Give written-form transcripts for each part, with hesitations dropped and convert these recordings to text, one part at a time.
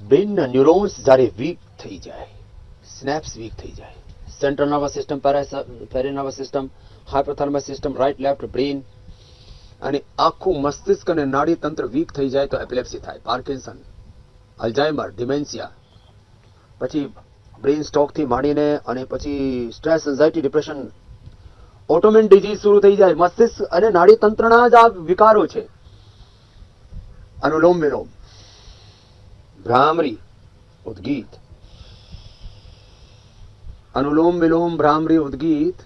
બ્રેઇનના neurons જ્યારે week થઈ જાય, સ્નેપ્સ વીક થઈ જાય, સેન્ટ્રલ નર્વસ સિસ્ટમ, પેરેનર્વસ system, hypothalamus system, right left brain અને આખું મસ્તિષ્ક અને નાડી તંત્ર વીક થઈ જાય તો એપિલેપ્સી થાય, પાર્કિન્સન, અલ્ઝાઇમર, ડિમેન્શિયા, પછી બ્રેઇન સ્ટ્રોકથી માંડીને અને પછી સ્ટ્રેસ, એન્ઝાઇટી, ડિપ્રેશન, ઓટોમેન ડિઝીઝ શરૂ થઈ જાય. મસ્તિષ્ક અને નાડી તંત્રના જ આ વિકારો છે. અનુલોમ વિલોમ, ભ્રામરી, ઉદ્ગીત, અનુલોમ વિલોમ, ભ્રામરી, ઉદ્ગીત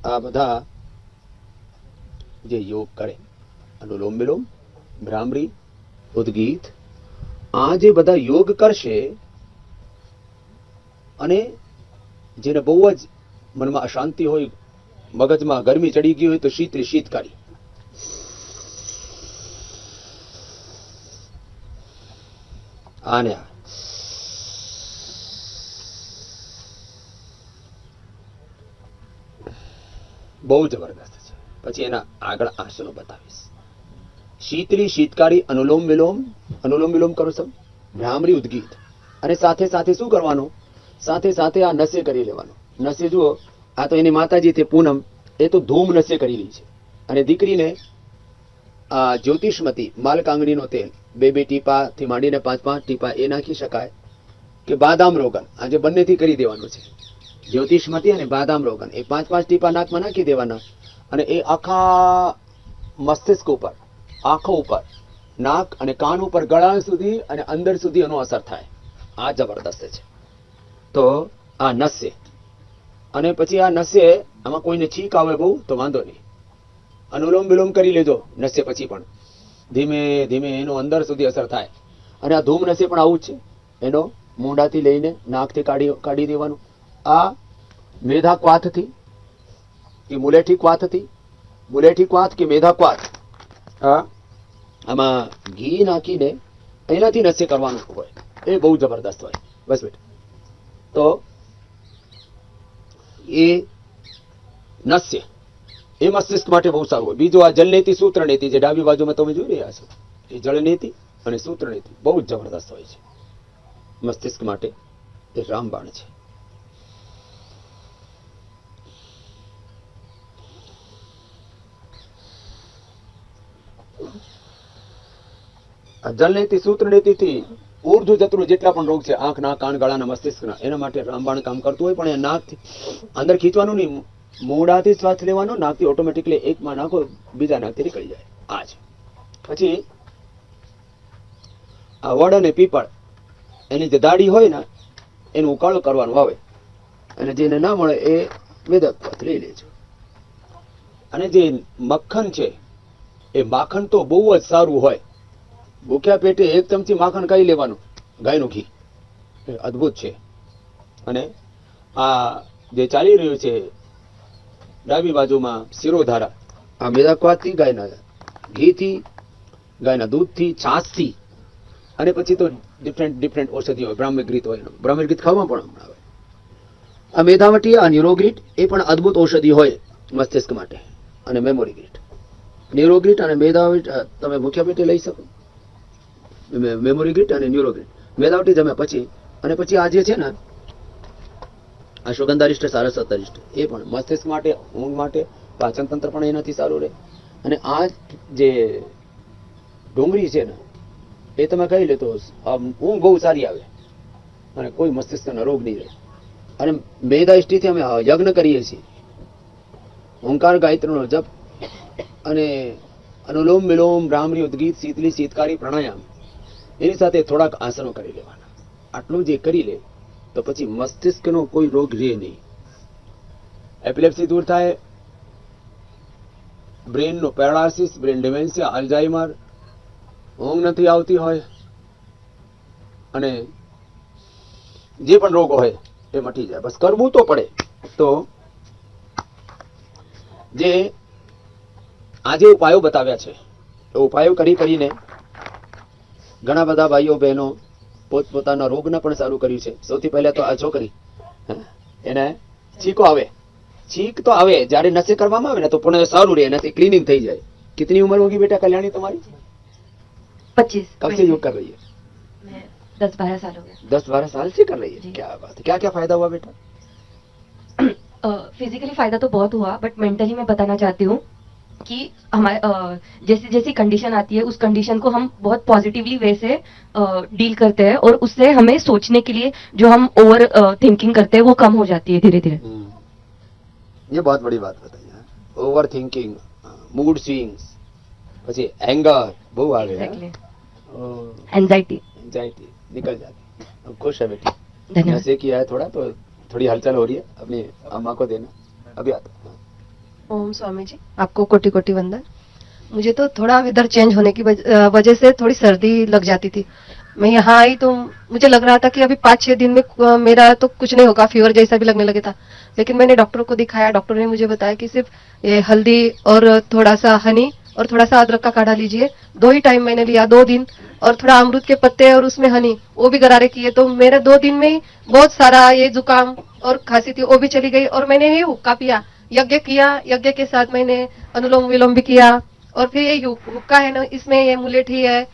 આ બધા જે યોગ કરે, અનુલોમ વિલોમ, ભ્રામરી, ઉદ્ગીત, આ જે બધા યોગ કરશે અને જેને બહુ જ મનમાં અશાંતિ હોય, મગજમાં ગરમી ચડી ગઈ હોય તો શીતળી શીતકારી, આને બહુ જબરદસ્ત છે. પછી એના આગળ આસનો બતાવીશ. શીતળી શીતકારી, અનુલોમ વિલોમ, અનુલોમ વિલોમ કરો છો, ભ્રામરી, ઉદ્ગીત, અને સાથે સાથે શું કરવાનું, સાથે સાથે આ નસે કરી લેવાનું. નસે જુઓ, આ તો એની માતાજી છે પૂનમ, એ તો ધૂમ નસે કરી રહી છે. અને દીકરીને આ જ્યોતિષમતી માલકાંગણીનો તેલ 2 ટીપાથી માંડીને 5 ટીપા એ નાખી શકાય, કે બાદામ રોગન, આજે બંનેથી કરી દેવાનું છે. જ્યોતિષમતી અને બાદામ રોગન એ 5 ટીપા નાકમાં નાખી દેવાના અને એ આખા મસ્તિષ્ક ઉપર, આંખો ઉપર, નાક અને કાન ઉપર, ગળા સુધી અને અંદર સુધી એનો અસર થાય. આ જબરદસ્ત છે. તો આ નસે, અને પછી આ નસે, આમાં કોઈને છીક આવે બહુ તો વાંધો નહીં, અનુલોમ વિલોમ કરી લેજો નસે, પછી પણ ધીમે ધીમે એનો અંદર સુધી અસર થાય. અને આ ધૂમ નસે પણ આવું જ છે. એનો મોઢાથી લઈને નાકથી કાઢી દેવાનું. આ મેધા ક્વાથથી કે મુલેઠી ક્વાથથી, મુલેઠી ક્વાથ કે મેધા ક્વાથ, આમાં ઘી નાખીને એનાથી નસે કરવાનું હોય. એ બહુ જબરદસ્ત હોય. બસ બેટા, તો એ નસ્ય એ મસ્તિષ્ક માટે બહુ સારું હોય. બીજું આ જલનેતિ, સૂત્રનેતિ, જે ડાબી બાજુમાં તમે જોઈ રહ્યા છો, એ જળનેતિ અને સૂત્રનેતિ બહુ જ જબરદસ્ત હોય છે મસ્તિષ્ક માટે. એ રામબાણ છે. જલનેતિ, સૂત્રનેતિથી ઉર્ધ્વ જતરું જેટલા પણ રોગ છે, આંખના, કાન, ગળાના, મસ્તિષ્કના, એના માટે રામબાણ કામ કરતું હોય. પણ એ નાકથી અંદર ખીચવાનું નહીં, મોઢાથી શ્વાસ લેવાનો, નાકથી ઓટોમેટિકલી એકમાં નાખો, બીજા નાકથી નીકળી જાય. આ છે. પછી આ વડ અને પીપળ, એની જે દાઢી હોય ને, એનું ઉકાળો કરવાનું આવે, અને જેને ના મળે એ વેદક લઈ લેજો. અને જે મક્ખન છે, એ માખણ તો બહુ જ સારું હોય. ભૂખ્યા પેટે 1 ચમચી માખણ ખાઈ લેવાનું, ગાયનું ઘી, અદ્ભુત છે. અને આ જે ચાલી રહ્યું છે ડાબી બાજુમાં શિરોધારા, આ મેદાક્વાથી, ગાયના ઘીથી, ગાયના દૂધથી, છાશથી, અને પછી તો ડિફરન્ટ ઔષધિ હોય. બ્રાહ્મગીત હોય, બ્રાહ્મગીત ખાવામાં પણ હમણાં આવે. આ મેધાવટી, આ ન્યુરોગ્રીટ, એ પણ અદ્ભુત ઔષધિ હોય મસ્તિષ્ક માટે. અને મેમોરી ગ્રીટ, ન્યુરોગ્રીટ અને મેધાવટી તમે ભૂખ્યા પેટે લઈ શકો. મેમોરી ગ્રીટ અને ન્યુરોગ્રીટ, મેધાવટી જમ્યા પછી. અને પછી આ જે છે ને, આ સુગંધારિષ્ટ, સારસ્વતરિષ્ટ, એ પણ મસ્તિષ્ક માટે, ઊંઘ માટે, પાચન તંત્ર પણ એનાથી સારું રહે. અને આ જે ડુંગળી છે ને, એ તમે ખાઈ લે તો ઊંઘ બહુ સારી આવે અને કોઈ મસ્તિષ્કના રોગ નહીં રહે. અને મેધા ઇષ્ટિથી અમે યજ્ઞ કરીએ છીએ, ઓંકાર ગાયત્રીનો જપ અને અનુલોમ વિલોમ, ભ્રામરી, ઉદ્ગીત, શીતલી શીતકારી, પ્રાણાયામ, એની સાથે થોડાક આસનો કરી લેવાના. આટલું જે કરી લે તો પછી મસ્તિષ્કનો કોઈ રોગ રહે નહીં. એપિલેપ્સી દૂર થાય, બ્રેનનો પેરાલાઇસિસ, બ્રેન ડિમેન્શિયા, અલ્ઝાઇમર, ઊંઘ નથી આવતી હોય, અને જે પણ રોગો હોય એ મટી જાય. બસ કરવું તો પડે. તો જે આજે ઉપાયો બતાવ્યા છે, એ ઉપાયો કરીને ઘણા બધા ભાઈઓ બહેનો પોતપોતાના રોગને પણ સારું કર્યું છે. સૌથી પહેલા તો આ છોકરી, એને છીકો આવે छींक तो आवे જ્યારે નસે કરવામાં આવે ને તો પણ સારું રહે, એનાથી ક્લીનિંગ થઈ જાય. कितनी उम्र होगी बेटा कल्याणी तुम्हारी? 25। कब से योग कर रही है? मैं 10-12 साल हो गए। 10-12 साल से कर रही है. जी। क्या बात है. क्या क्या फायदा हुआ बेटा? फिजिकली फायदा तो बहुत हुआ, बट मेंटली मैं बताना चाहती हूँ कि हमारे जैसी जैसी कंडीशन आती है उस कंडीशन को हम बहुत पॉजिटिवली वे से डील करते हैं, और उससे हमें सोचने के लिए जो हम ओवर थिंकिंग करते हैं वो कम हो जाती है धीरे धीरे। ये बहुत बड़ी बात बताई है. ओवर थिंकिंग, मूड स्विंग्स, પછી એંગર બહુ આવે है. एंजाइटी एंजाइटी निकल जाती. अब खुश है बेटी. धन्यवाद। नशे किया है थोड़ा तो थोड़ी हलचल हो रही है. अपनी अम्मा को देना. अभी आता हूं. ओम स्वामी जी, आपको कोटि कोटि वंदन। मुझे तो थोड़ा वेदर चेंज होने की वजह से थोड़ी सर्दी लग जाती थी। मैं यहाँ आई तो मुझे लग रहा था कि अभी 5-6 दिन में मेरा तो कुछ नहीं होगा, फीवर जैसा भी लगने लगे था। लेकिन मैंने डॉक्टर को दिखाया, डॉक्टर ने मुझे बताया कि सिर्फ ये हल्दी और थोड़ा सा हनी और थोड़ा सा अदरक का काढ़ा लीजिए। 2 ही टाइम मैंने लिया, 2 दिन, और थोड़ा अमरूद के पत्ते और उसमें हनी, वो भी गरारे किए, तो मेरा 2 दिन में ही बहुत सारा ये जुकाम और खांसी थी वो भी चली गई। और मैंने ये हुक्का पिया, यज्ञ किया, यज्ञ के साथ मैंने अनुलोम विलोम भी किया। और फिर ये हुक्का है ना, इसमें ये मुलेठी है,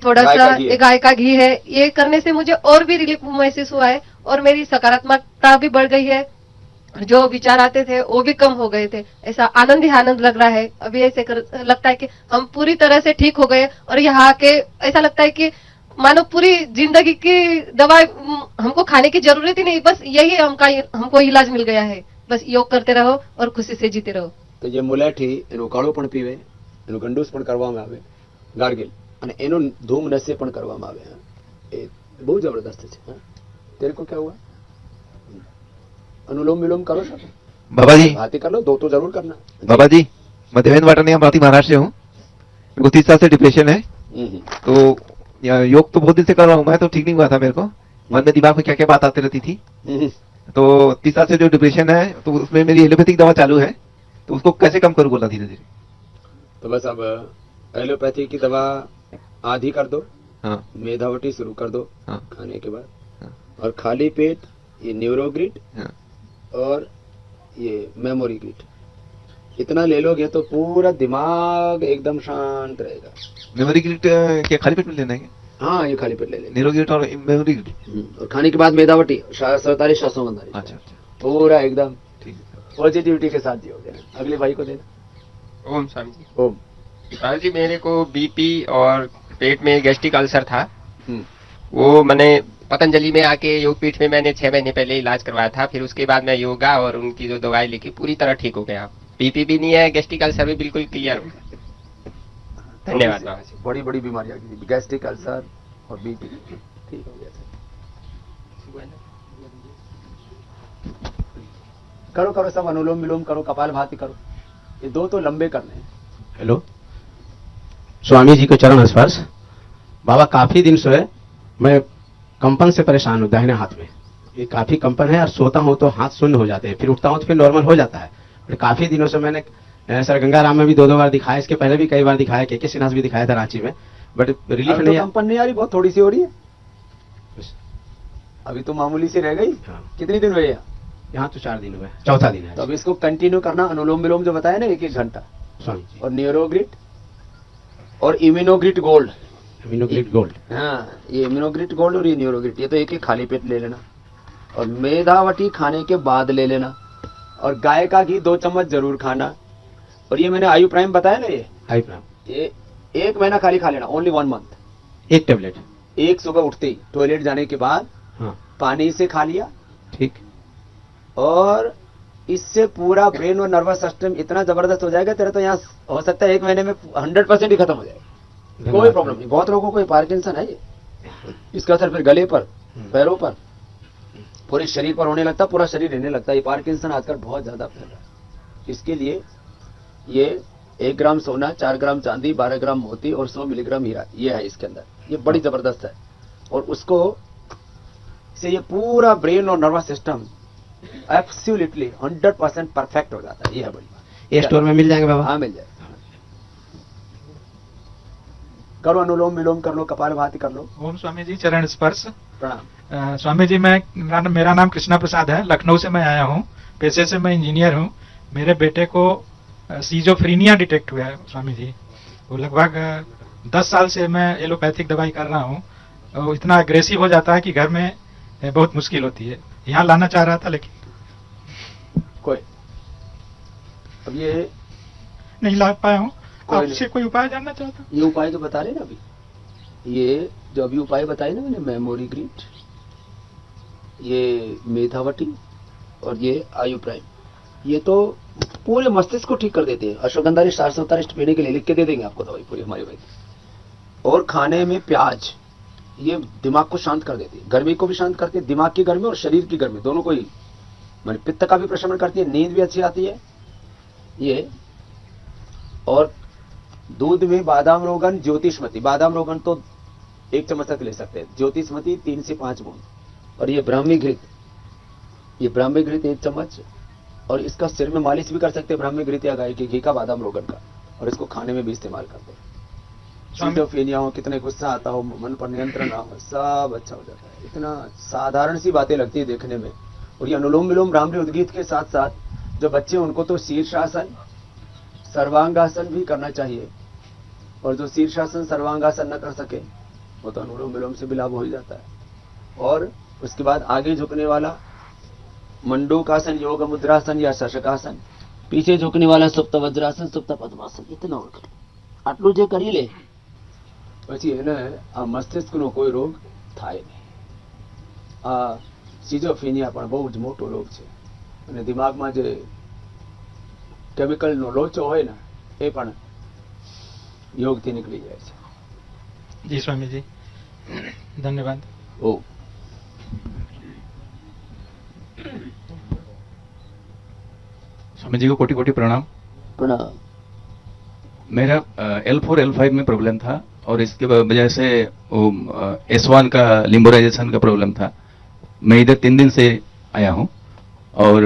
थोड़ा गाय सा का घी है। ये गाय का घी है, ये करने से मुझे और भी रिलीफ महसूस हुआ है, और मेरी सकारात्मकता भी बढ़ गई है। जो विचार आते थे वो भी कम हो गए थे। ऐसा आनंद ही आनंद लग रहा है। अभी ऐसे लगता है कि हम पूरी तरह से ठीक हो गए, और यहाँ आके ऐसा लगता है कि मानो पूरी जिंदगी की दवा हमको खाने की जरूरत ही नहीं, बस यही हमको इलाज मिल गया है। बस योग करते रहो और खुशी से जीते रहो। તો જે મુલાઠી એનો કાળો પણ પીવે, એનું ગંડૂસ પણ કરવામાં આવે, ગાર્ગિલ, અને એનો ધૂમ નશે પણ કરવામાં આવે. એ બહુ જબરદસ્ત છે. હા. तेरे को क्या हुआ? अनुलोम विलोम करो सब. बाबा जी, बातें कर लो, 2 तो जरूर करना. बाबा जी, मैं देवेंद्र वाटनिया भारती महाराष्ट्र से हूँ। मेरे को 30 साल से डिप्रेशन है, तो योग तो बहुत दिन से कर रहा हूँ मैं, तो ठीक नहीं हुआ था मेरे को। मन में दिमाग में क्या क्या बात आती रहती थी। तो 30 साल से जो डिप्रेशन है, तो उसमें मेरी एलोपैथिक दवा चालू है, तो उसको कैसे कम करूँ बोला धीरे धीरे। तो बस अब एलोपैथी की दवा आधी कर दो, हाँ मेधावटी शुरू कर दो हाँ खाने के बाद, हाँ और खाली पेट ये न्यूरोग्रिड हाँ। और ये मेमोरी ग्रिड, इतना ले लोगे तो पूरा दिमाग एकदम शांत रहेगा. मेमोरी ग्रिड क्या खाली पेट में लेना है क्या? हाँ, ये खाली पेट ले लेंगे. नीरो ग्रिड और मेमोरी ग्रिड। और खाने के बाद मेधावटी 47 शासोमंदारी, अच्छा अच्छा, पूरा एकदम ठीक है। पॉजिटिविटी के साथ जियो देना. अगले भाई को देना. ओम स्वामी जी। ओम. स्वामी जी, मेरे को बीपी और पेट में गैस्ट्रिक अल्सर था। हम्म. वो मैंने पतंजलि में आके योगपीठ में मैंने 6 महीने पहले इलाज करवाया था। फिर उसके बाद मैं योगा और उनकी जो दवाई लेके पूरी तरह ठीक हो गया। बीपी भी नहीं है, गैस्ट्रिक अल्सर भी बिल्कुल क्लियर हो गया। धन्यवाद बाबा जी। बड़ी बड़ी बीमारियां की गैस्ट्रिक अल्सर और बीपी ठीक हो गया सर. करो करो सब, अनुलोम विलोम करो, कपालभाति करो. ये 2 तो लंबे करने हैं. हेलो, स्वामी जी को चरण स्पर्श। बाबा, काफी दिन से मैं कंपन से परेशान हूँ दाहिने हाथ में। ये काफी कंपन है, और सोता हूँ तो हाथ शून्य हो जाते हैं, फिर उठता हूँ तो फिर नॉर्मल हो जाता है। और काफी दिनों से मैंने सर गंगाराम में भी 2 बार दिखाया, इसके पहले भी कई बार दिखाया, के सिन्हा भी दिखाया था रांची में, बट रिलीफ अब नहीं तो कंपन नहीं आ रही, बहुत थोड़ी सी हो रही है. बस। अभी तो मामूली सी रह गई. हाँ। कितने दिन हुए यहाँ? यहाँ तो 4 दिन हुए, चौथा दिन है। तो अब इसको कंटिन्यू करना. अनुलोम विलोम जो बताया ना 1-1 घंटा, स्वामी जी, और न्यूरोग्रिड और इम्यूनोग्रिड गोल्ड. इम्यूनोग्रिड गोल्ड। हाँ, ये इम्यूनोग्रिड गोल्ड और ये न्यूरोग्रिड, ये तो 1-1 खाली पेट ले लेना. और मेधावटी खाने के बाद ले लेना. और गाय का घी 2 चम्मच जरूर खाना. और ये मैंने आयु प्राइम बताया ना, हाई प्राम, ये 1 महीना खाली खा लेना, ओनली 1 मंथ. 1 टेबलेट। एक सुबह उठते ही टॉयलेट जाने के बाद हाँ पानी से खा लिया. ठीक। और इससे पूरा ब्रेन और नर्वस सिस्टम इतना जबरदस्त हो जाएगा, तेरा तो यहाँ हो सकता है 1 महीने में 100% ही खत्म हो जाएगा. कोई प्रॉब्लम नहीं. बहुत लोगों को पार्किंसन है ये, इसका असर फिर गले पर, पैरों पर, पूरे शरीर पर होने लगता है, पूरा शरीर रहने लगता है. ये पार्किंसन आजकल बहुत ज्यादा फैल रहा है. इसके लिए ये 1 ग्राम सोना, 4 ग्राम चांदी, 12 ग्राम मोती और 100 मिलीग्राम हीरा, ये है इसके अंदर. ये बड़ी जबरदस्त है. और उसको से ये पूरा ब्रेन और नर्वस सिस्टम एब्सोल्युटली 100% परफेक्ट हो जाता है. ये है बड़ी बात. ये स्टोर में मिल जाएंगे बाबा? हाँ, मिल जाए. करो अनुलोम विलोम कर लो, कपालभाति कर लो. ओम स्वामी जी, चरण स्पर्श। प्रणाम. स्वामी जी, मेरा नाम कृष्णा प्रसाद है, लखनऊ से मैं आया हूँ। पेशे से मैं इंजीनियर हूँ। मेरे बेटे को सीजोफ्रीनिया डिटेक्ट हुआ है स्वामी जी। वो लगभग 10 साल से मैं एलोपैथिक दवाई कर रहा हूँ। वो इतना अग्रेसिव हो जाता है कि घर में बहुत मुश्किल होती है। यहाँ लाना चाह रहा था लेकिन कोई अब ये नहीं ला पाया हूँ। कोई आपसे कोई उपाय जानना चाहता हूँ। ये उपाय तो बता रहे ना अभी, ये जो अभी उपाय बताए ना मैंने, मेमोरी ग्रिड, ये मेधावटी और ये आयु प्राइम, ये तो पूरे मस्तिष्क को ठीक कर देते हैं। अश्वगंधा सारस्वता पीने के लिए लिख के दे देंगे आपको दवाई पूरी हमारी भाई। और खाने में प्याज, ये दिमाग को शांत कर देती है, गर्मी को भी शांत करती है, दिमाग की गर्मी और शरीर की गर्मी दोनों को ही, माने पित्त का भी प्रशमन करती है, नींद भी अच्छी आती है ये। और दूध में बादाम रोगन, ज्योतिषमती, बादाम रोगन तो 1 चम्मच तक ले सकते हैं, ज्योतिषमती 3 से 5 बूंद, और ये ब्राह्मी घृत, ये ब्राह्मी घृत 1 चम्मच, और इसका सिर में मालिश भी कर सकते हैं, ब्राह्मी घृत या गाय के घी का, बादाम रोगन का, और इसको खाने में भी इस्तेमाल करते हैं। सीजोफ्रेनिया हो, कितने गुस्सा आता हो, मन पर नियंत्रण ना हो, सब अच्छा हो जाता है। इतना साधारण सी बातें लगती है देखने में। और ये अनुलोम विलोम भ्रामरी उद्गीत के साथ साथ जो बच्चे उनको तो शीर्षासन सर्वांगासन भी करना चाहिए, और जो शीर्षासन सर्वांगासन न कर सके वो तो अनुलोम विलोम से भी लाभ हो ही जाता है। और उसके बाद आगे झुकने वाला मंडूकासन, योग मुद्रासन या शशकासन, पीछे झुकने वाला सुप्त वज्रासन, सुप्त पद्मासन, इतना और कर आटलू जे કરી લે પછી એને આ મસ્તિષ્કનો કોઈ રોગ થાય નહીં। આ સિઝોફ્રેનિયા પણ બહુ જ મોટો રોગ છે, અને દિમાગમાં જે કેમિકલનો લોચો હોય ને એ પણ યોગથી નીકળી જાય છે। जी स्वामी जी, धन्यवाद। ओ स्वामी जी को कोटि कोटि प्रणाम। प्रणाम। मेरा L4 L5 में प्रॉब्लम था, और इसके वजह से S1 का लिम्बोराइजेशन का प्रॉब्लम था। मैं इधर 3 दिन से आया हूँ, और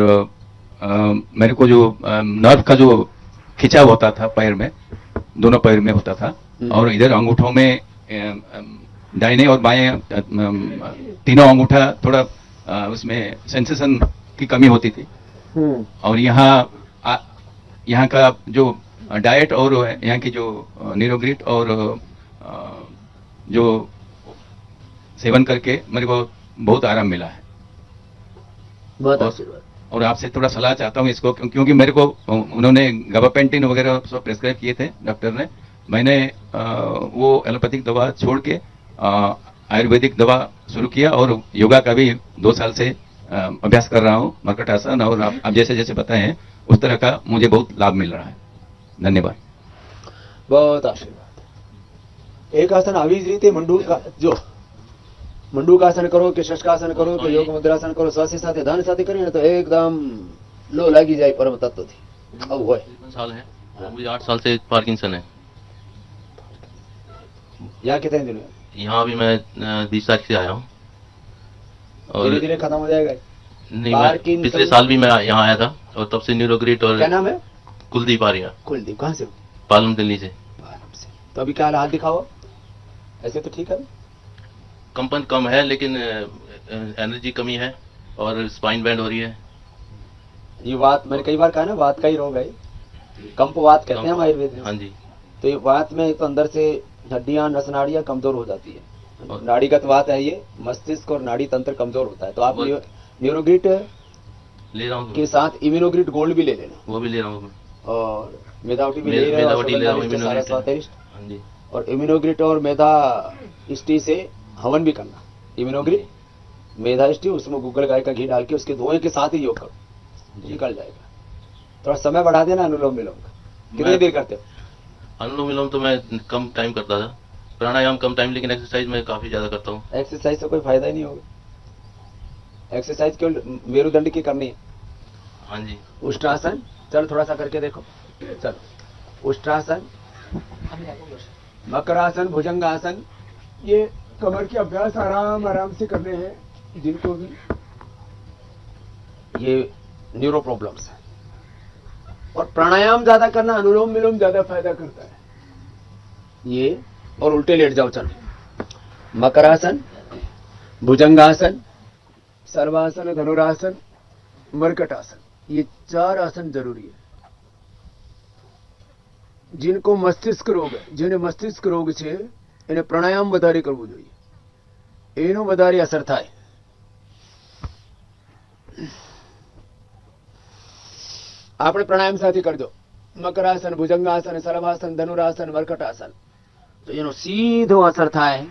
मेरे को जो नर्व का जो खिंचाव होता था पैर में, दोनों पैर में होता था, और इधर अंगूठों में दाहिने और बाएं तीनों अंगूठा थोड़ा उसमें सेंसेशन की कमी होती थी। और यहाँ का जो डाइट और यहाँ की जो नीरोग्रिट और जो सेवन करके मेरे को बहुत आराम मिला है। बहुत आशीर्वाद। और आपसे थोड़ा सलाह चाहता हूँ इसको, क्योंकि मेरे को उन्होंने गाबापेंटिन वगैरह सब प्रेस्क्राइब किए थे डॉक्टर ने। मैंने वो एलोपैथिक दवा छोड़ के आयुर्वेदिक दवा शुरू किया, और योगा का भी 2 साल से अभ्यास कर रहा हूँ, मरकट आसन, और आप जैसे जैसे बताए हैं उस तरह का मुझे बहुत लाभ मिल रहा है। धन्यवाद। बहुत आशीर्वाद। एक आसन આવી જ રીતે મંડૂકાસન કરો કે શશકાસન કરો કે યોગ મુદ્રાસન કરો, શ્વાસ સાથે ધ્યાન સાથે કરીને તો એકદમ લો લાગી જાય પરમ તત્વથી, આવું હોય। साल है, मुझे 8 साल से पार्किंसन है। यहाँ कितने दिन हुए? यहाँ अभी मैं 20 तारीख से आया हूँ, और धीरे धीरे खत्म हो जाएगा। नहीं, मैं पिछले साल भी मैं यहाँ आया था, और तब से न्यूरोग्रिट और क्या नाम है? कुलदीप आर्या। कुलदीप। कहाँ से हो? पालम दिल्ली से। तो अभी क्या हाल दिखाओ, ऐसे तो ठीक है। कंपन कम है, लेकिन एनर्जी कमी है, और स्पाइन बैंड हो रही है। ये वात, मैंने कई बार कहा ना, वात का ही रोग है, कंप वात कहते हैं हम आयुर्वेद में। हाँ जी। तो ये वात में तो अंदर से हड्डियां, नस नाड़ियां कमजोर हो जाती है, नाड़ीगत वात है ये, मस्तिष्क और नाड़ी तंत्र कमजोर होता है। तो आप न्यूरोग्रिट ले रहा हूँ के साथ इम्यूनोग्रिट गोल्ड भी ले लेना, वो भी ले रहा हूँ, और मेधावटी भी ले रहे हो, मेधावटी ले रहा हूँ, हाँ जी। और इम्यूनोग्रिट और मेधा इष्टि से हवन भी करना। इम्यूनोग्रिट, मेधा इष्टि, उसमें गूगल गाय का घी डाल के उसके धुएं के साथ ही योग करो, निकल जाएगा। थोड़ा समय बढ़ा देना अनुलोम विलोम का। कितनी देर करते हो? अनुलोम विलोम तो मैं कम टाइम करता था, प्राणायाम कम टाइम, लेकिन एक्सरसाइज मैं काफी ज्यादा करता हूँ। एक्सरसाइज से कोई फायदा ही नहीं होगा। एक्सरसाइज केवल मेरुदंड की करनी है। हाँ जी। उष्ट्रासन, चल थोड़ा सा करके देखो, चलो। उष्ट्रासन, मकरासन, भुजंगासन, ये कमर के अभ्यास आराम आराम से करने हैं जिनको भी ये न्यूरो प्रॉब्लम्स है। और प्राणायाम ज्यादा करना, अनुलोम विलोम ज्यादा फायदा करता है ये। और उल्टे लेट जाओ, चल। मकरासन, भुजंगासन, सर्वासन, धनुरासन, मरकटासन, ये 4 आसन जरूरी है। जिनको मस्तिष्क रोग है, જેને મસ્તિષ્ક રોગ છે એને પ્રાણાયામ વધારે કરવું જોઈએ, એનો વધારે અસર થાય। આપણે પ્રાણાયામ સાથે કરજો, મકરાસન, ભુજંગાસન, સલભાસન, ધનુરાસન, મર્કટાસન, તો એનો સીધો અસર થાય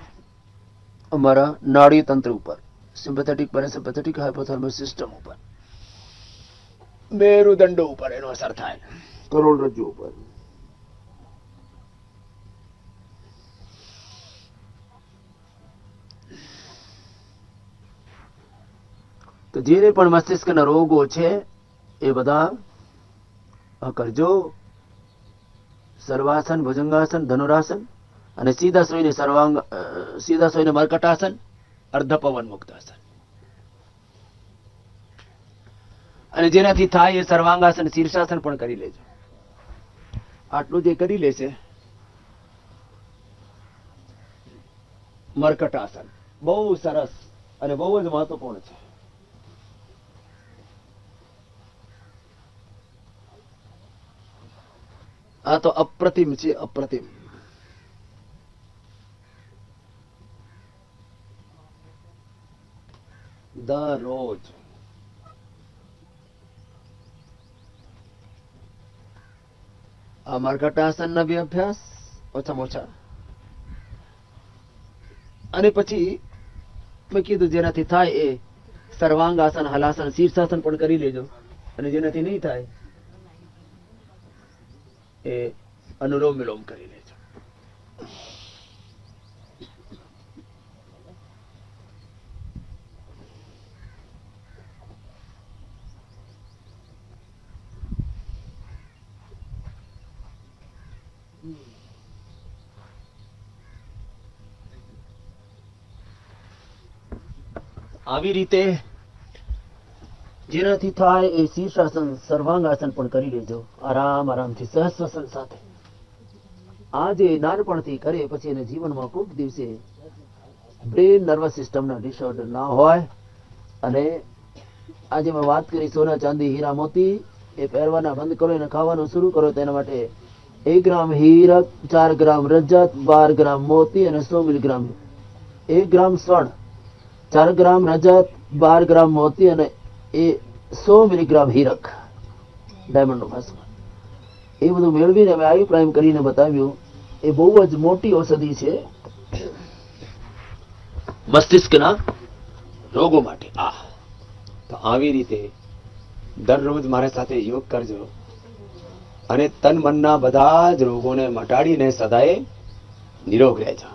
અમારા નાડી તંત્ર ઉપર, સિમ્પેથેટિક પેરાસિમ્પેથેટિક હાઇપોથેલેમસ સિસ્ટમ ઉપર, મેરુદંડ ઉપર એનો અસર થાય, કરોડરજ્જુ ઉપર। તો જેને પણ મસ્તિષ્કના રોગો છે એ બધા આ કરજો। સર્વાસન, ભુજંગાસન, ધનુરાસન અને સીધા સોઈને મર્કટાસન, અર્ધ પવન મુક્તાસન। અને જેનાથી થાય એ સર્વાંગાસન, શીર્ષાસન પણ કરી લેજો। આટલું જે કરી લેશે, મર્કટાસન બહુ સરસ અને બહુ જ મહત્વપૂર્ણ છે। આ તો અપ્રતિમ છે, અપ્રતિમ। દરરોજ આ મર્કટાસનના બી અભ્યાસ ઓછામાં ઓછા, અને પછી મેં કીધું જેનાથી થાય એ સર્વાંગાસન, હલાસન, શીર્ષાસન પણ કરી લેજો, અને જેનાથી નહીં થાય એ અનુલોમ વિલોમ કરી લેજો। આવી રીતે જેનાથી થાય એ શીર્ષાસન, સર્વાંગાસન પણ કરી લેજો આરામથી, સહસ્વસન સાથે। આ જે નાનપણથી કરે પછી એને જીવનમાં કોઈક દિવસે બ્રેન નર્વસ સિસ્ટમના ડિસઓર્ડર ના હોય। અને આજે મેં વાત કરી સોના, ચાંદી, હીરા, મોતી એ પહેરવાના બંધ કરો, એને ખાવાનું શરૂ કરો, તેના માટે 1 ગ્રામ હીરક, 4 ગ્રામ રજત, 12 ગ્રામ મોતી અને 100 મિલીગ્રામ, 1 ગ્રામ સ્વર્ણ, 4 ગ્રામ રજત, 12 ગ્રામ મોતી અને એ 100 મિલીગ્રામ હીરક, ડાયમંડનું ભસ્મ, એ બધું મેળવીને અમે આયુ પ્રાઇમ કરીને બતાવ્યું। એ બહુ જ મોટી ઔષધિ છે મસ્તિષ્કના રોગો માટે। તો આવી રીતે દરરોજ મારી સાથે યોગ કરજો અને તન મનના બધા જ રોગોને મટાડીને સદાય નિરોગ રહેજો।